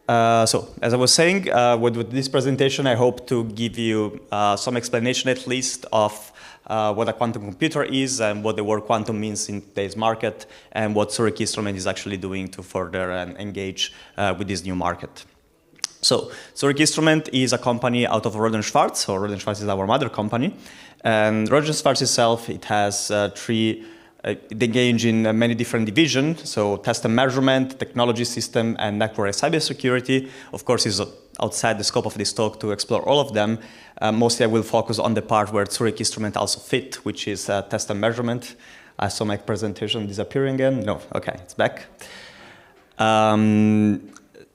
So, as I was saying, with this presentation, I hope to give you some explanation at least of what a quantum computer is and what the word quantum means in today's market and what Zurich Instrument is actually doing to further engage with this new market. So, Zurich Instrument is a company out of Rohde & Schwarz, so Rohde & Schwarz is our mother company. And Rohde & Schwarz itself, it has they engage in many different divisions, so test and measurement, technology system, and network and cybersecurity. Of course, is outside the scope of this talk to explore all of them. Mostly I will focus on the part where Zurich Instrument also fit, which is test and measurement. I saw my presentation disappearing again. No, okay, it's back.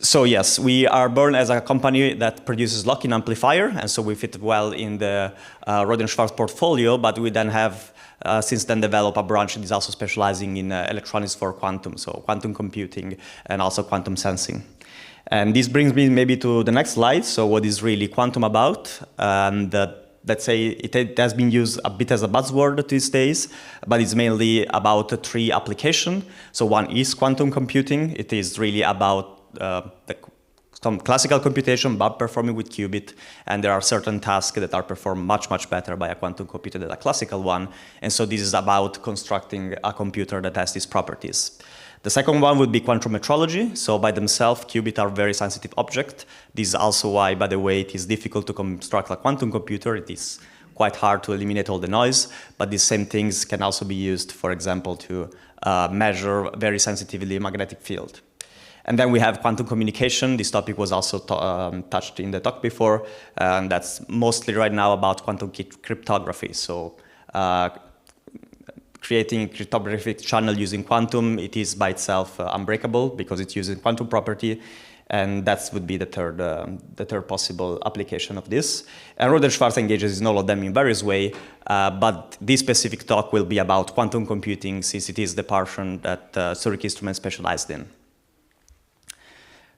So yes, we are born as a company that produces lock-in amplifier, and so we fit well in the Rohde & Schwarz portfolio, but we then have since then developed a branch that is also specializing in electronics for quantum, so quantum computing and also quantum sensing. And this brings me maybe to the next slide, so what is really quantum about? And let's say it has been used a bit as a buzzword these days, but it's mainly about three applications. So one is quantum computing. It is really about some classical computation, but performing with qubit, and there are certain tasks that are performed much, much better by a quantum computer than a classical one, and so this is about constructing a computer that has these properties. The second one would be quantum metrology, so by themselves, qubits are very sensitive objects. This is also why, by the way, it is difficult to construct a quantum computer. It is quite hard to eliminate all the noise, but these same things can also be used, for example, to measure very sensitively magnetic field. And then we have quantum communication. This topic was also touched in the talk before, and that's mostly right now about quantum cryptography. So creating a cryptographic channel using quantum, it is by itself unbreakable because it's using quantum property, and that would be the third possible application of this. And Rohde & Schwarz engages in all of them in various ways, but this specific talk will be about quantum computing since it is the portion that Zurich Instrument specialized in.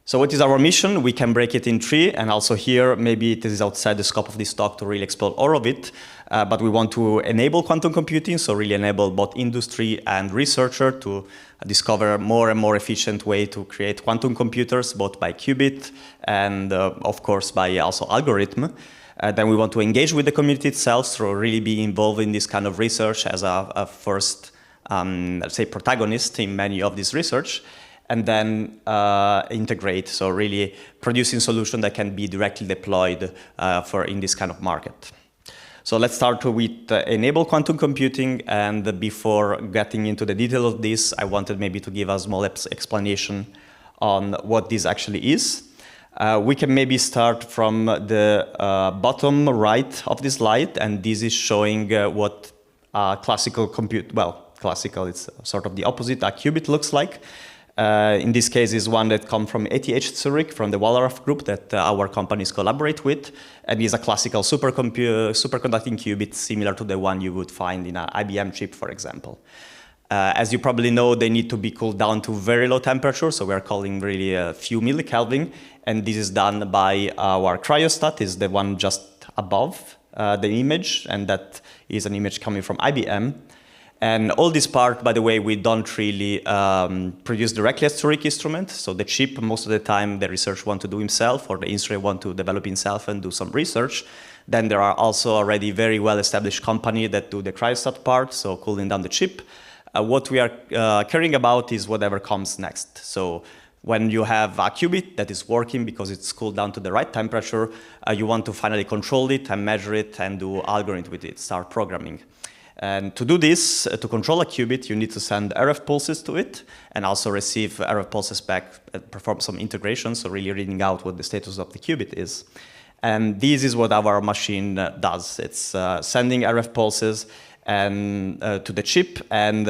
So what is our mission? We can break it in three, and also here, maybe it is outside the scope of this talk to really explore all of it, but we want to enable quantum computing, so really enable both industry and researcher to discover more and more efficient way to create quantum computers, both by qubit and of course by also algorithm. Then we want to engage with the community itself, so really be involved in this kind of research as a first, let's say, protagonist in many of this research. And then integrate, so really producing solutions that can be directly deployed in this kind of market. So let's start with enable quantum computing, and before getting into the detail of this, I wanted maybe to give a small explanation on what this actually is. We can maybe start from the bottom right of this slide, and this is showing what classical compute, well, classical, it's sort of the opposite, a qubit looks like. In this case is one that comes from ETH Zurich, from the Walraff group that our companies collaborate with, and is a classical superconducting qubit similar to the one you would find in an IBM chip, for example. As you probably know, they need to be cooled down to very low temperature, so we're calling really a few millikelvin, and this is done by our cryostat, is the one just above the image, and that is an image coming from IBM. And all this part, by the way, we don't really produce directly at Zurich Instrument. So the chip, most of the time, the researcher wants to do himself, or the instrument wants to develop himself and do some research. Then there are also already very well-established companies that do the cryostat part, so cooling down the chip. What we are caring about is whatever comes next. So when you have a qubit that is working because it's cooled down to the right temperature, you want to finally control it and measure it and do algorithm with it, start programming. And to do this, to control a qubit, you need to send RF pulses to it and also receive RF pulses back and perform some integration, so really reading out what the status of the qubit is. And this is what our machine does. It's sending RF pulses and to the chip and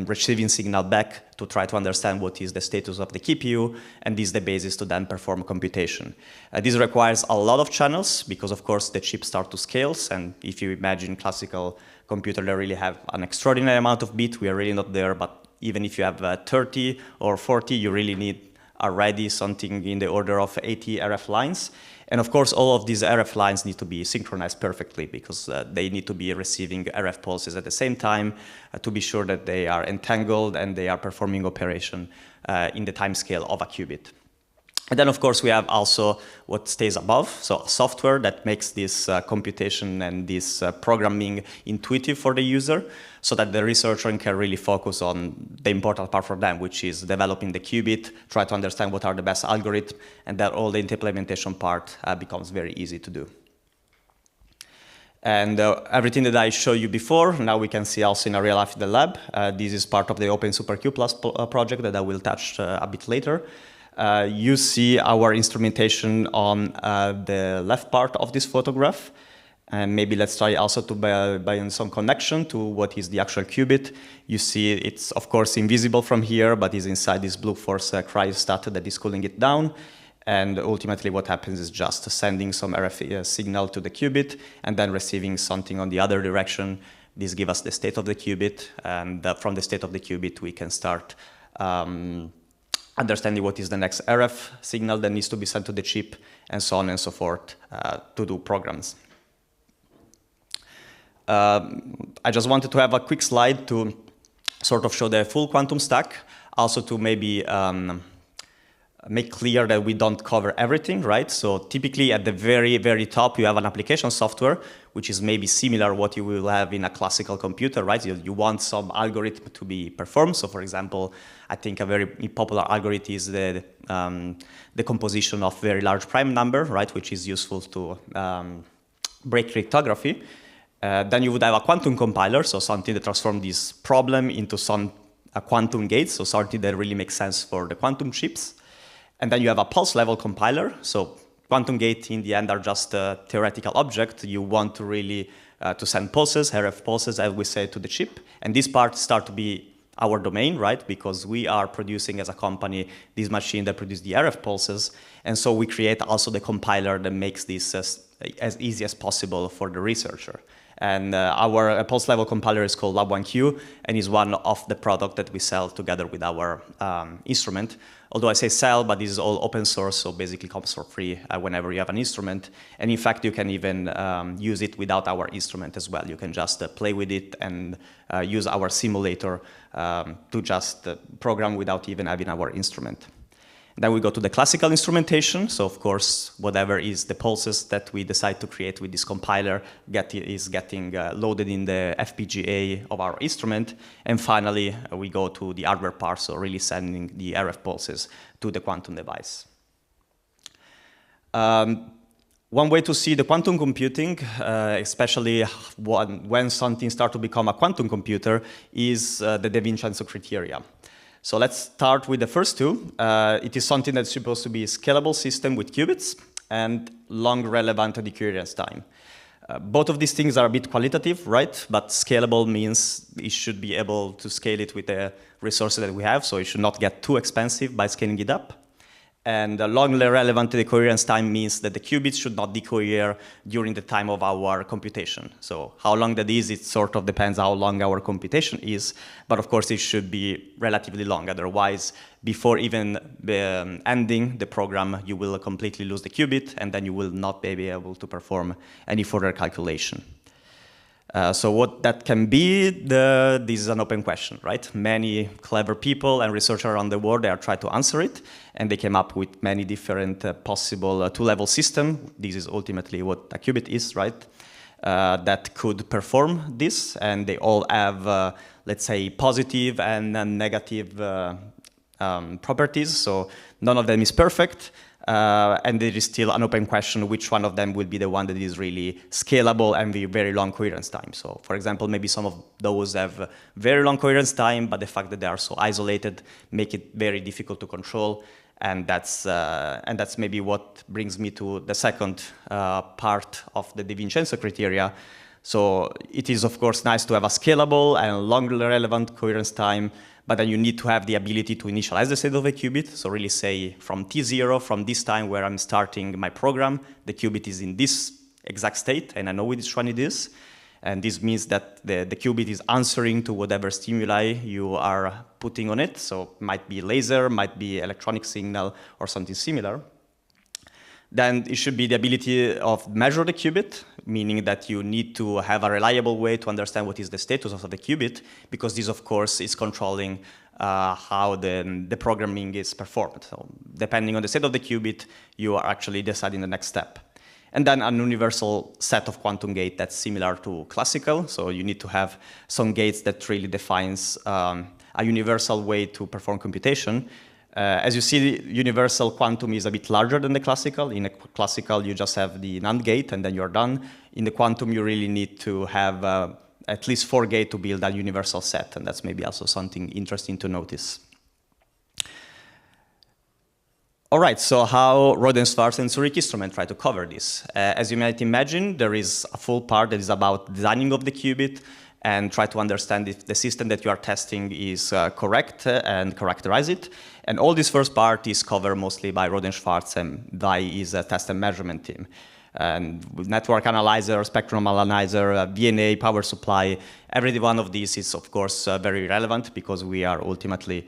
receiving signal back to try to understand what is the status of the QPU, and this is the basis to then perform computation. This requires a lot of channels because, of course, the chips start to scale, and if you imagine classical computer, they really have an extraordinary amount of bits. We are really not there, but even if you have 30 or 40, you really need already something in the order of 80 RF lines. And of course, all of these RF lines need to be synchronized perfectly because they need to be receiving RF pulses at the same time to be sure that they are entangled and they are performing operation in the time scale of a qubit. And then, of course, we have also what stays above, so software that makes this computation and this programming intuitive for the user, so that the researcher can really focus on the important part for them, which is developing the qubit, try to understand what are the best algorithms, and that all the implementation part becomes very easy to do. And everything that I showed you before, now we can see also in a real life in the lab. This is part of the Open SuperQ Plus project that I will touch a bit later. You see our instrumentation on the left part of this photograph. And maybe let's try also to buy some connection to what is the actual qubit. You see it's, of course, invisible from here, but is inside this blue force cryostat that is cooling it down. And ultimately what happens is just sending some RF signal to the qubit and then receiving something on the other direction. This gives us the state of the qubit. And from the state of the qubit, we can start understanding what is the next RF signal that needs to be sent to the chip, and so on and so forth to do programs. I just wanted to have a quick slide to sort of show the full quantum stack, also to maybe make clear that we don't cover everything, right? So typically at the very, very top, you have an application software, which is maybe similar to what you will have in a classical computer, right? You want some algorithm to be performed. So for example, I think a very popular algorithm is the composition of very large prime number, right? Which is useful to break cryptography. Then you would have a quantum compiler, so something that transforms this problem into some quantum gates, so something that really makes sense for the quantum chips. And then you have a pulse level compiler. So quantum gates in the end are just a theoretical object. You want to really to send pulses, RF pulses, as we say, to the chip. And this part start to be our domain, right? Because we are producing as a company this machine that produces the RF pulses. And so we create also the compiler that makes this as easy as possible for the researcher. And our pulse level compiler is called Lab1Q and is one of the products that we sell together with our instrument. Although I say sell, but this is all open source, so basically comes for free whenever you have an instrument. And in fact, you can even use it without our instrument as well. You can just play with it and use our simulator to just program without even having our instrument. Then we go to the classical instrumentation. So of course, whatever is the pulses that we decide to create with this compiler is getting loaded in the FPGA of our instrument. And finally, we go to the hardware part, so really sending the RF pulses to the quantum device. One way to see the quantum computing, especially when something starts to become a quantum computer, is the De Vincenzo criteria. So let's start with the first two. It is something that's supposed to be a scalable system with qubits and long relevant decoherence time. Both of these things are a bit qualitative, right? But scalable means it should be able to scale it with the resources that we have, so it should not get too expensive by scaling it up. And long relevant decoherence time means that the qubits should not decohere during the time of our computation. So how long that is, it sort of depends how long our computation is. But of course, it should be relatively long. Otherwise, before even ending the program, you will completely lose the qubit, and then you will not be able to perform any further calculation. So what that can be, this is an open question, right? Many clever people and researchers around the world, they are trying to answer it, and they came up with many different possible two-level system. This is ultimately what a qubit is, right? That could perform this, and they all have, let's say, positive and negative properties. So none of them is perfect. And there is still an open question which one of them will be the one that is really scalable and with very long coherence time. So for example, maybe some of those have very long coherence time, but the fact that they are so isolated make it very difficult to control. And that's maybe what brings me to the second part of the De Vincenzo criteria. So it is, of course, nice to have a scalable and long relevant coherence time, but then you need to have the ability to initialize the state of a qubit. So really say from T0, from this time where I'm starting my program, the qubit is in this exact state, and I know which one it is. And this means that the qubit is answering to whatever stimuli you are putting on it. So it might be laser, might be electronic signal, or something similar. Then it should be the ability of measure the qubit, meaning that you need to have a reliable way to understand what is the status of the qubit, because this, of course, is controlling how the programming is performed. So depending on the state of the qubit, you are actually deciding the next step. And then an universal set of quantum gate that's similar to classical. So you need to have some gates that really defines a universal way to perform computation. As you see, universal quantum is a bit larger than the classical. In a classical, you just have the NAND gate and then you're done. In the quantum, you really need to have at least 4 gates to build a universal set. And that's maybe also something interesting to notice. All right, so how Rohde & and Zurich Instrument try to cover this? As you might imagine, there is a full part that is about designing of the qubit and try to understand if the system that you are testing is correct and characterize it. And all this first part is covered mostly by Rohde & and by his test and measurement team. And with network analyzer, spectrum analyzer, VNA, power supply, every one of these is, of course, very relevant because we are ultimately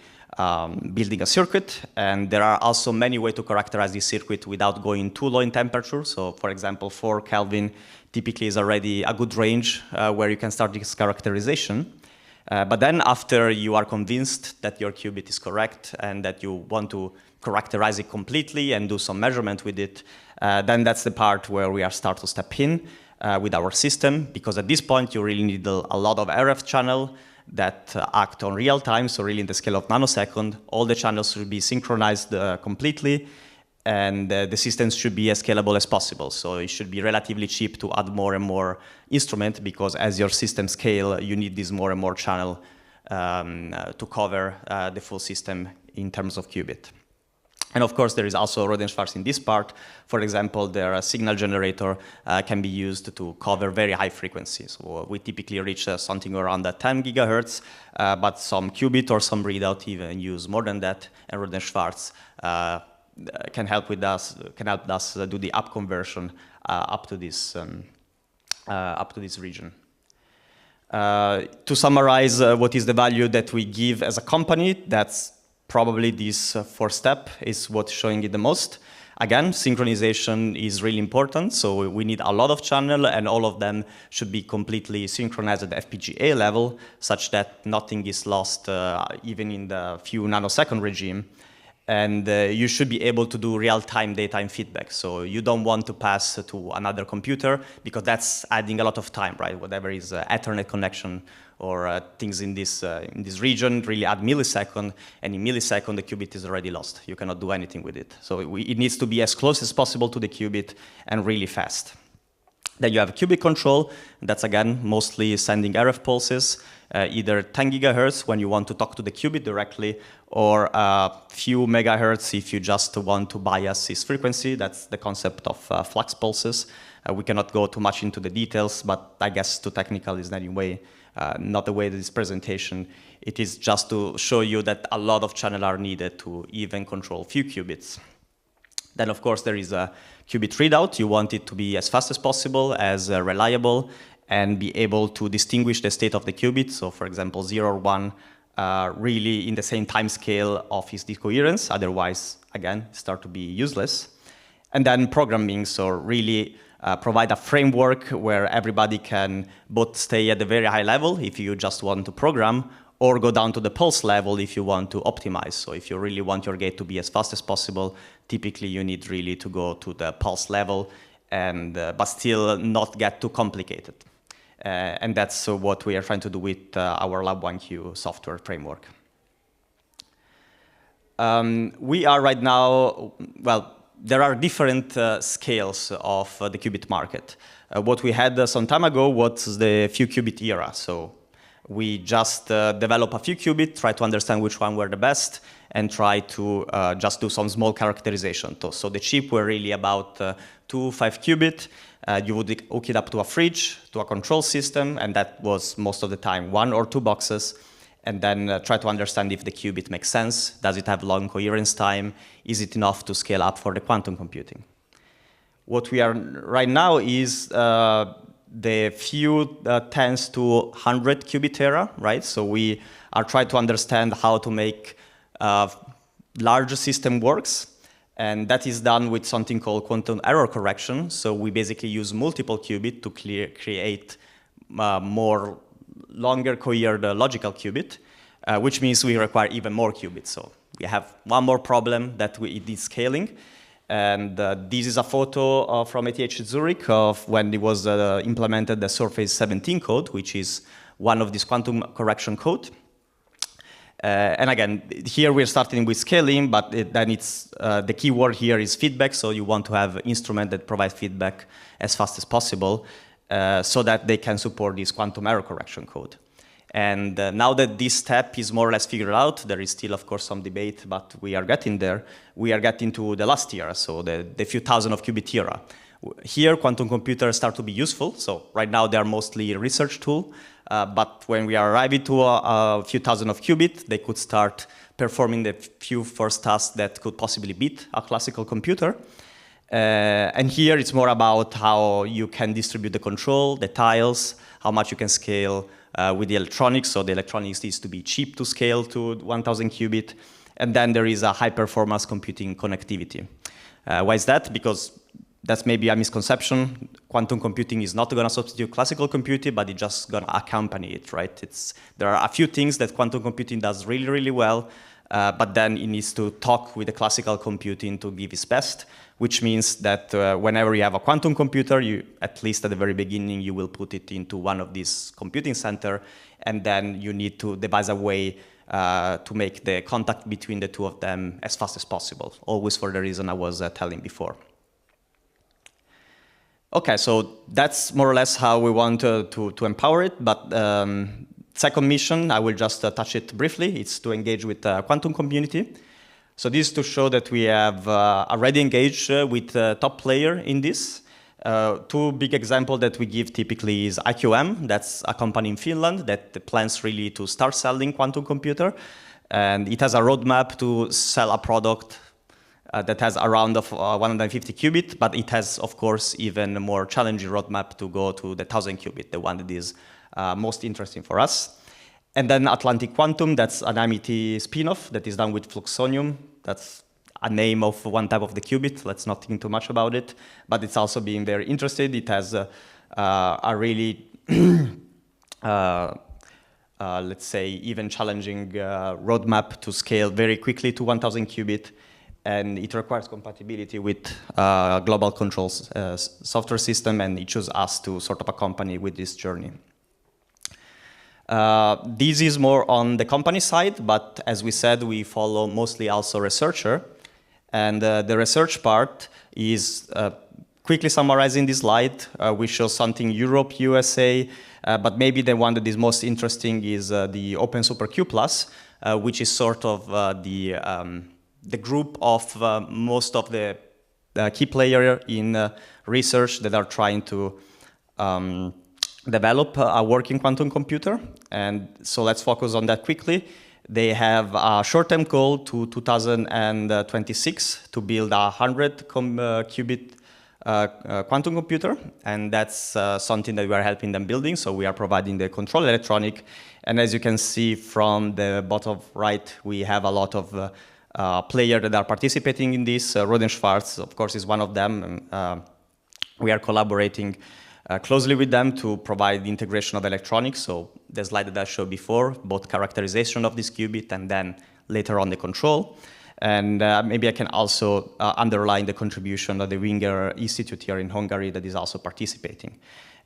building a circuit, and there are also many ways to characterize this circuit without going too low in temperature. So, for example, 4 Kelvin typically is already a good range where you can start this characterization. But then after you are convinced that your qubit is correct and that you want to characterize it completely and do some measurement with it, then that's the part where we are start to step in with our system, because at this point you really need a lot of RF channel that act on real time, so really in the scale of nanosecond. All the channels should be synchronized completely, and the systems should be as scalable as possible. So it should be relatively cheap to add more and more instrument, because as your system scale, you need this more and more channel to cover the full system in terms of qubit. And of course, there is also Rohde & in this part. For example, their signal generator can be used to cover very high frequencies. So we typically reach something around 10 gigahertz, but some qubit or some readout even use more than that. And Rohde & can help us do the up conversion up to this region. To summarize, what is the value that we give as a company? That's probably this fourth step is what's showing it the most. Again, synchronization is really important, so we need a lot of channel, and all of them should be completely synchronized at the FPGA level, such that nothing is lost even in the few nanosecond regime. And you should be able to do real-time daytime feedback. So you don't want to pass to another computer, because that's adding a lot of time, right? Whatever is Ethernet connection or things in this region really add millisecond, and in millisecond the qubit is already lost. You cannot do anything with it. So it needs to be as close as possible to the qubit and really fast. Then you have qubit control. That's again mostly sending RF pulses, either 10 gigahertz when you want to talk to the qubit directly, or a few megahertz if you just want to bias its frequency. That's the concept of flux pulses. We cannot go too much into the details, but I guess too technical is anyway not the way of this presentation. It is just to show you that a lot of channels are needed to even control few qubits. Then, of course, there is a qubit readout. You want it to be as fast as possible, as reliable, and be able to distinguish the state of the qubit. So, for example, 0 or 1 really in the same time scale of its decoherence. Otherwise, again, start to be useless. And then programming, so really provide a framework where everybody can both stay at the very high level if you just want to program, or go down to the pulse level if you want to optimize. So if you really want your gate to be as fast as possible, typically you need really to go to the pulse level, and but still not get too complicated. And that's what we are trying to do with our Lab1Q software framework. We are right now, well, there are different scales of the qubit market. What we had some time ago was the few qubit era. So we just develop a few qubit, try to understand which one were the best, and try to just do some small characterization. So the chip were really about 2, 5 qubit. You would hook it up to a fridge, to a control system, and that was most of the time 1 or 2 boxes. And then try to understand if the qubit makes sense. Does it have long coherence time? Is it enough to scale up for the quantum computing? What we are right now is the few tens to 100 qubit era, right? So we are trying to understand how to make larger system works. And that is done with something called quantum error correction. So we basically use multiple qubit to create more longer cohered logical qubit. which means we require even more qubits. So we have one more problem that it needs scaling. And this is a photo from ETH Zurich of when it was implemented the Surface 17 code, which is one of these quantum correction code. And again, here we're starting with scaling, but then it's the key word here is feedback. So you want to have an instrument that provides feedback as fast as possible so that they can support this quantum error correction code. And now that this step is more or less figured out, there is still, of course, some debate, but we are getting there. We are getting to the last era, so the few thousand of qubit era. Here, quantum computers start to be useful. So right now, they are mostly a research tool. But when we are arriving to a few thousand of qubit, they could start performing the few first tasks that could possibly beat a classical computer. And here, it's more about how you can distribute the control, the tiles, how much you can scale with the electronics. So the electronics needs to be cheap to scale to 1,000 qubit. And then there is a high-performance computing connectivity. Why is that? Because that's maybe a misconception. Quantum computing is not going to substitute classical computing, but it's just going to accompany it, right? There are a few things that quantum computing does really, really well, but then it needs to talk with the classical computing to give its best, which means that whenever you have a quantum computer, at least at the very beginning, you will put it into one of these computing centers, and then you need to devise a way to make the contact between the two of them as fast as possible, always for the reason I was telling before. Okay, so that's more or less how we want to empower it, but second mission, I will just touch it briefly. It's to engage with the quantum community. So this is to show that we have already engaged with the top player in this. Two big examples that we give typically is IQM, that's a company in Finland that plans really to start selling quantum computer. And it has a roadmap to sell a product that has around 150 qubit, but it has, of course, even a more challenging roadmap to go to the 1,000 qubit, the one that is most interesting for us. And then Atlantic Quantum, that's an MIT spin-off that is done with Fluxonium. That's a name of one type of the qubit. Let's not think too much about it. But it's also being very interested. It has a really, let's say, even challenging roadmap to scale very quickly to 1,000 qubit. And it requires compatibility with global controls software system, and it chose us to sort of accompany with this journey. This is more on the company side, but as we said, we follow mostly also researcher. And the research part is quickly summarizing this slide. We show something Europe, USA, but maybe the one that is most interesting is the Open Super Q+, which is sort of the group of most of the key players in research that are trying to develop a working quantum computer. And so let's focus on that quickly. They have a short-term goal to 2026 to build a 100 qubit quantum computer. And that's something that we are helping them building. So we are providing the control electronic. And as you can see from the bottom right, we have a lot of players that are participating in this. Rohde & Schwarz, of course, is one of them. We are collaborating closely with them to provide the integration of electronics. So the slide that I showed before, both characterization of this qubit and then later on the control. And maybe I can also underline the contribution of the Winger Institute here in Hungary that is also participating.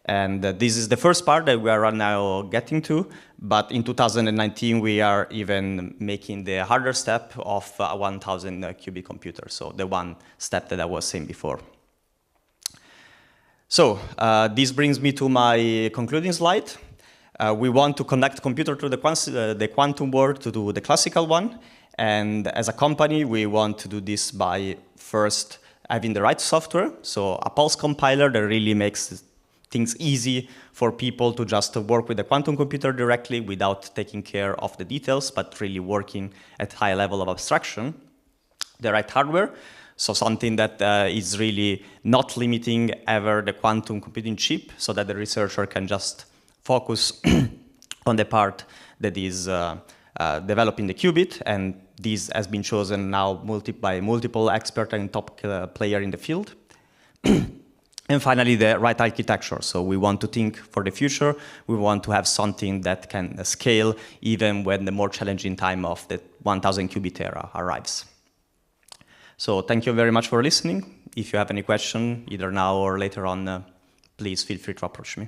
And this is the first part that we are now getting to. But in 2019, we are even making the harder step of a 1,000 qubit computer. So the one step that I was saying before. So this brings me to my concluding slide. We want to connect computer to the quantum world to do the classical one. And as a company, we want to do this by first having the right software. So a pulse compiler that really makes things easy for people to just work with the quantum computer directly without taking care of the details, but really working at high level of abstraction. The right hardware. So something that is really not limiting ever the quantum computing chip so that the researcher can just focus on the part that is developing the qubit. And this has been chosen now by multiple experts and top player in the field. And finally, the right architecture. So we want to think for the future. We want to have something that can scale even when the more challenging time of the 1000 qubit era arrives. So thank you very much for listening. If you have any question, either now or later on, please feel free to approach me.